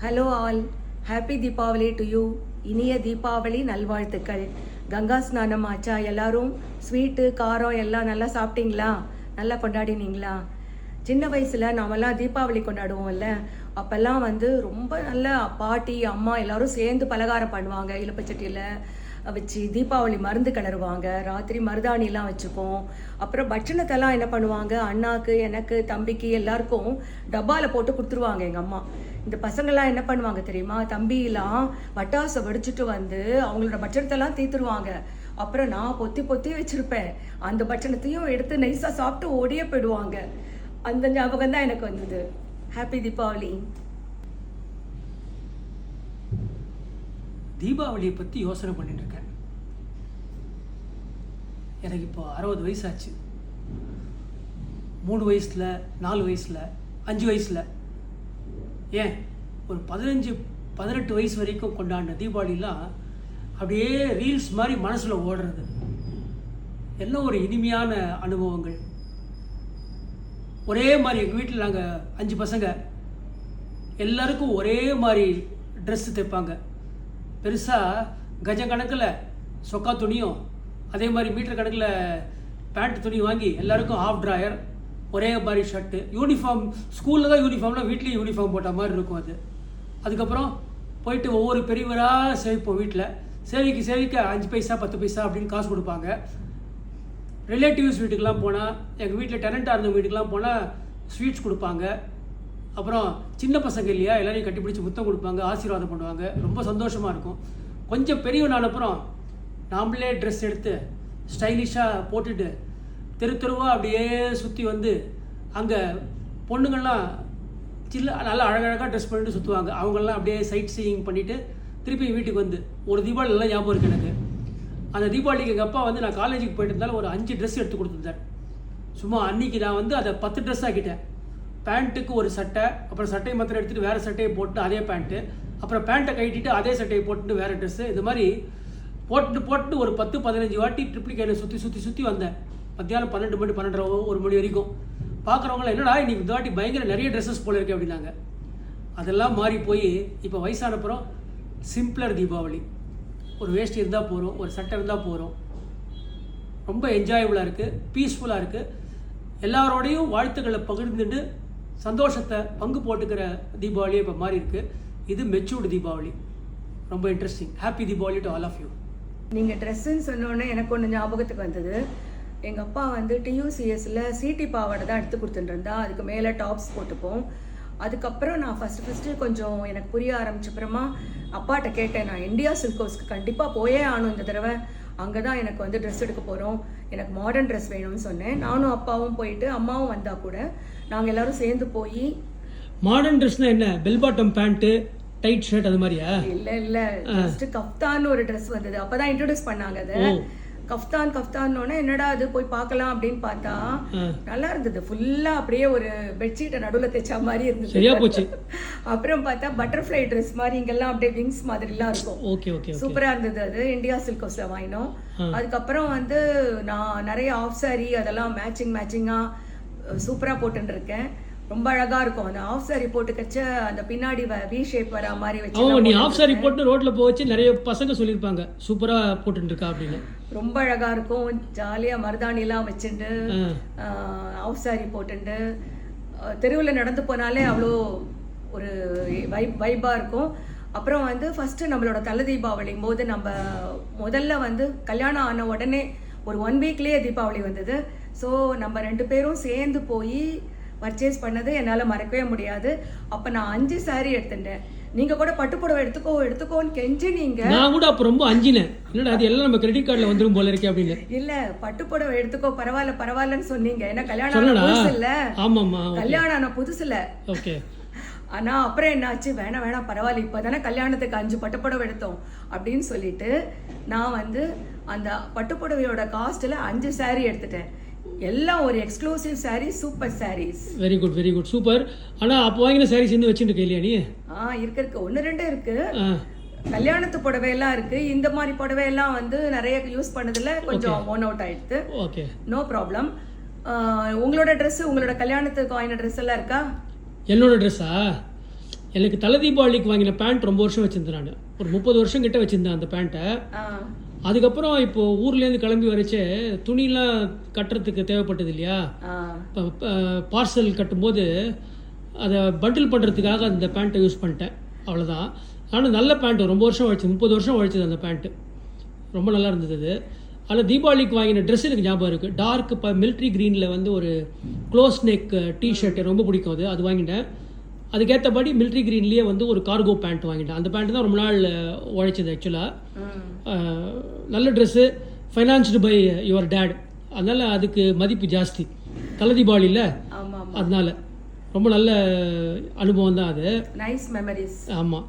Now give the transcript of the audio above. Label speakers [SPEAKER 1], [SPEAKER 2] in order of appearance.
[SPEAKER 1] Hello all, happy Deepavali to you. இனிய தீபாவளி நல்வாழ்த்துக்கள். கங்கா ஸ்நானம் ஆச்சா? எல்லாரும் ஸ்வீட்டு காரம் எல்லாம் நல்லா சாப்பிட்டீங்களா? நல்லா கொண்டாடினீங்களா? சின்ன வயசில் நாமெல்லாம் தீபாவளி கொண்டாடுவோம்ல, அப்போல்லாம் ரொம்ப நல்ல பாட்டி அம்மா எல்லாரும் சேர்ந்து பலகாரம் பண்ணுவாங்க. இலுப்பச்சட்டியில் வச்சு தீபாவளி மருந்து கிளறுவாங்க. ராத்திரி மருதாணிலாம் வச்சுப்போம். அப்புறம் பட்சணத்தெல்லாம் என்ன பண்ணுவாங்க, அண்ணாக்கு எனக்கு தம்பிக்கு எல்லாருக்கும் டப்பாவில் போட்டு கொடுத்துருவாங்க எங்கள் அம்மா. இந்த பசங்கள்லாம் என்ன பண்ணுவாங்க தெரியுமா, தம்பிலாம் பட்டாசை வெடிச்சிட்டு அவங்களோட பட்சணத்தெல்லாம் தீத்துருவாங்க. அப்புறம் நான் பொத்தி பொத்தி வச்சிருப்பேன். அந்த பட்சணத்தையும் எடுத்து நைஸாக சாப்பிட்டு ஓடியே போயிடுவாங்க. அந்த ஞாபகம் தான் எனக்கு வந்தது. ஹாப்பி தீபாவளி.
[SPEAKER 2] தீபாவளியை பற்றி யோசனை பண்ணிட்டு இருக்கேன். எனக்கு இப்போ 60 வயசாச்சு. 3 வயசில் 4 வயசில் 5 வயசில் ஏன் ஒரு 15-18 வயசு வரைக்கும் கொண்டாடின தீபாவளிலாம் அப்படியே ரீல்ஸ் மாதிரி மனசில் ஓடுறது. எல்லாம் ஒரு இனிமையான அனுபவங்கள். ஒரே மாதிரி எங்கள் வீட்டில் நாங்கள் 5 பசங்க, எல்லாருக்கும் ஒரே மாதிரி ட்ரெஸ்ஸு தைப்பாங்க. பெருசாக கஜ கணக்கில் சொக்கா துணியும் அதே மாதிரி மீட்டர் கணக்கில் பேண்ட் துணி வாங்கி எல்லாருக்கும் ஆஃப் ட்ராயர், ஒரே மாதிரி ஷர்ட்டு, யூனிஃபார்ம். ஸ்கூலில் தான் யூனிஃபார்ம்லாம் வீட்லேயும் யூனிஃபார்ம் போட்ட மாதிரி இருக்கும் அது. அதுக்கப்புறம் போயிட்டு ஒவ்வொரு பெரியவராக சேவிப்போம். வீட்டில் சேவிக்க 5 பைசா 10 பைசா அப்படின்னு காசு கொடுப்பாங்க. ரிலேட்டிவ்ஸ் வீட்டுக்கெலாம் போனால், எங்கள் வீட்டில் டெனண்ட்டாக இருந்த வீட்டுக்கெலாம் போனால் ஸ்வீட்ஸ் கொடுப்பாங்க. அப்புறம் சின்ன பசங்க இல்லையா, எல்லாரையும் கட்டிப்பிடிச்சி முத்தம் கொடுப்பாங்க, ஆசீர்வாதம் பண்ணுவாங்க. ரொம்ப சந்தோஷமாக இருக்கும். கொஞ்சம் பெரியவனான அப்புறம் நாம்ளே ட்ரெஸ் எடுத்து ஸ்டைலிஷாக போட்டுட்டு தெருவாக அப்படியே சுற்றி அங்கே பொண்ணுங்கள்லாம் நல்லா அழகழகாக ட்ரெஸ் பண்ணிட்டு சுற்றுவாங்க. அவங்கெல்லாம் அப்படியே சைட் சீயிங் பண்ணிவிட்டு திருப்பி வீட்டுக்கு ஒரு தீபாவளி நல்லா ஞாபகம் இருக்குது எனக்கு. அந்த தீபாவளிக்கு எங்கள் அப்பா நான் காலேஜுக்கு போயிட்டு இருந்தாலும் ஒரு 5 ட்ரெஸ் எடுத்து கொடுத்துருந்தார். சும்மா அன்றைக்கி நான் அதை 10 ட்ரெஸ் ஆக்கிட்டேன். பேண்ட்டுக்கு ஒரு சட்டை, அப்புறம் சட்டையை மாத்திரம் எடுத்துகிட்டு வேறு சட்டையை போட்டு அதே பேண்ட்டு, அப்புறம் பேண்ட்டை கட்டிட்டு அதே சட்டையை போட்டுட்டு வேறு ட்ரெஸ்ஸு, இது மாதிரி போட்டு ஒரு 10-15 வாட்டி ட்ரிப்ளிகேனை சுற்றி வந்தேன். மத்தியானம் 12 மணி 12:30 1 மணி வரைக்கும். பார்க்குறவங்களாம் என்னடா இன்னைக்கு இந்த வாட்டி பயங்கர நிறைய ட்ரெஸ்ஸஸ் போல இருக்கு அப்படின்னாங்க. அதெல்லாம் மாறி போய் இப்போ வயசானப்புறம் சிம்பிளர் தீபாவளி. ஒரு வேஷ்டி இருந்தால் போகிறோம், ஒரு சட்டை இருந்தால் போகிறோம். ரொம்ப என்ஜாயபுளாக இருக்குது, பீஸ்ஃபுல்லாக இருக்குது. எல்லாரோடையும் வாழ்த்துக்களை பகிர்ந்துட்டு சந்தோஷத்தை பங்கு போட்டுக்கிற தீபாவளியே இப்போ மாறி இருக்குது. இது மெச்சூர்டு தீபாவளி. ரொம்ப interesting. Happy Deepavali to all of you.
[SPEAKER 1] நீங்கள் ட்ரெஸ்ஸுன்னு சொன்னோன்னே எனக்கு ஒன்று ஞாபகத்துக்கு வந்தது. எங்கள் அப்பா TUCSல சிடி பாவாடை தான் எடுத்து கொடுத்துட்டுருந்தா. அதுக்கு மேலே டாப்ஸ் போட்டுப்போம். அதுக்கப்புறம் நான் ஃபஸ்ட்டு கொஞ்சம் எனக்கு புரிய ஆரம்பிச்சப்புறமா அப்பாட்ட கேட்டேன், நான் இந்தியா சில்க் ஹவுஸ்க்கு கண்டிப்பாக போயே ஆகணும் இந்த தடவை. அங்கே தான் எனக்கு ட்ரெஸ் எடுக்க போகிறோம், எனக்கு மாடர்ன் ட்ரெஸ் வேணும்னு சொன்னேன். நானும் அப்பாவும் போயிட்டு, அம்மாவும் வந்தால் கூட நாங்கள் எல்லாரும் சேர்ந்து போய்.
[SPEAKER 2] மாடர்ன் ட்ரெஸ்னா என்ன? Bell bottom pant, tight shirt அது மாதிரியா?
[SPEAKER 1] இல்லை ஜஸ்ட் கஃப்தான்னு ஒரு ட்ரெஸ் வந்தது. அப்போ தான் இன்ட்ரடியூஸ் பண்ணாங்க அதை. கஃப்தான்னோடனே என்னடா அது போய் பார்க்கலாம் அப்படின்னு பார்த்தா நல்லா இருந்தது. ஃபுல்லாக அப்படியே ஒரு பெட்ஷீட்டை நடுவில் தைச்சா மாதிரி இருந்தது. அப்புறம் பார்த்தா பட்டர்ஃப்ளை ட்ரெஸ் மாதிரி இங்கெல்லாம் அப்படியே விங்ஸ் மாதிரிலாம் இருக்கும். சூப்பராக இருந்தது. அது இந்தியா சில்க் ஹவுஸில் வாங்கினோம். அதுக்கப்புறம் நான் நிறைய ஆஃப் சாரி அதெல்லாம் மேட்சிங்காக சூப்பராக போட்டுன்னு இருக்கேன். ரொம்ப அழகா இருக்கும். அந்த ஆஃப் சாரி போட்டுக்கச்ச அந்த பின்னாடி வி ஷேப் வர மாதிரி வச்சு.
[SPEAKER 2] நீ ஆஃப் சாரி போட்டு ரோட்ல போச்சு நிறைய பசங்க சொல்லியிருப்பாங்க சூப்பரா போட்டுட்டு இருக்கா அப்படின்னு.
[SPEAKER 1] ரொம்ப அழகா இருக்கும். ஜாலியா மருதாணிலாம் வச்சுட்டு ஆஃப் சாரி போட்டுட்டு தெருவில் நடந்து போனாலே அவ்வளோ ஒரு வைபா இருக்கும். அப்புறம் ஃபர்ஸ்ட் நம்மளோட தலை தீபாவளிங்கும் போது நம்ம முதல்ல கல்யாணம் ஆன உடனே ஒரு 1 வீக்லேயே தீபாவளி வந்தது. ஸோ நம்ம 2 பேரும் சேர்ந்து போய் பர்ச்சேஸ் பண்ணது என்னால் மறக்கவே முடியாது. அப்போ நான் 5 சாரி எடுத்துட்டேன். நீங்கள் கூட பட்டுப்புடவை எடுத்துக்கோன்னு கெஞ்சி
[SPEAKER 2] நான் கூட அப்போ ரொம்ப அஞ்சினேன். என்னடா அது எல்லாம் நம்ம கிரெடிட் கார்டில் வந்துடும் போல இருக்கே அப்படின்னு.
[SPEAKER 1] இல்லை, பட்டுப்புடவை எடுத்துக்கோ பரவாயில்லன்னு சொன்னீங்க. ஏன்னா கல்யாணம் புதுசு இல்லை.
[SPEAKER 2] ஆமாம்மா,
[SPEAKER 1] கல்யாணம் ஆன புதுசுல.
[SPEAKER 2] ஓகே.
[SPEAKER 1] ஆனால் அப்புறம் என்னாச்சு, வேணாம் பரவாயில்ல, இப்போ தானே கல்யாணத்துக்கு 5 பட்டுப்புடவை எடுத்தோம் அப்படின்னு சொல்லிட்டு நான் அந்த பட்டுப்புடவையோட காஸ்ட்டில் 5 சாரி எடுத்துட்டேன். எல்லாம் ஒரு exclusive sari, super saris.
[SPEAKER 2] Very good super. ஆனா அப்போ வாங்கின சாரீஸ் இன்னும் வச்சுட்டு இல்லையா நீ?
[SPEAKER 1] இருக்கு 1-2 இருக்கு. கல்யாணத்து புடவையெல்லாம் இருக்கு. இந்த மாதிரி புடவையெல்லாம் நிறைய யூஸ் பண்ணதுல கொஞ்சம் ஒன் அவுட் ஆயிடுது. Okay, no problem. உங்களோட ட்ரெஸ், உங்களோட கல்யாணத்துக்கு வாங்கின ட்ரெஸ் எல்லாம் இருக்கா?
[SPEAKER 2] என்னோட ட்ரெஸ்ஸா? எனக்கு தலை தீபாவளிக்கு வாங்கின பேண்ட் ரொம்ப வருஷம் வச்சுருந்தேன் நான். ஒரு 30 வருஷம் கிட்ட வச்சுருந்தேன் அந்த பேண்ட்டை. அதுக்கப்புறம் இப்போது ஊர்லேருந்து கிளம்பி வரைச்சே துணிலாம் கட்டுறதுக்கு தேவைப்பட்டது இல்லையா, இப்போ பார்சல் கட்டும்போது அதை பண்டில் பண்ணுறதுக்காக அந்த பேண்ட்டை யூஸ் பண்ணிட்டேன், அவ்வளோதான். ஆனால் நல்ல பேண்ட்டு, ரொம்ப வருஷம் உழைச்சி, 30 வருஷம் உழைச்சது அந்த பேண்ட்டு, ரொம்ப நல்லா இருந்தது அது. அதில் தீபாவளிக்கு வாங்கின ட்ரெஸ் எனக்கு ஞாபகம் இருக்குது. டார்க் மிலிட்ரி க்ரீனில் வந்து ஒரு க்ளோஸ் நெக் டிஷர்ட் ரொம்ப பிடிக்கும், அது வாங்கிட்டேன். அதுக்கேற்றபடி மிலிட்ரி க்ரீன்லேயே வந்து ஒரு கார்கோ பேண்ட் வாங்கிட்டேன். அந்த பேண்ட்டு தான் ரொம்ப நாள் உழைச்சது ஆக்சுவலாக. நல்ல dress, financed by your date, அதனால் அதுக்கு மதிப்பு ஜாஸ்தி தலை தீபாவளியில். அதனால ரொம்ப நல்ல அனுபவம் தான் அது.
[SPEAKER 1] Nice memories.
[SPEAKER 2] ஆமாம்.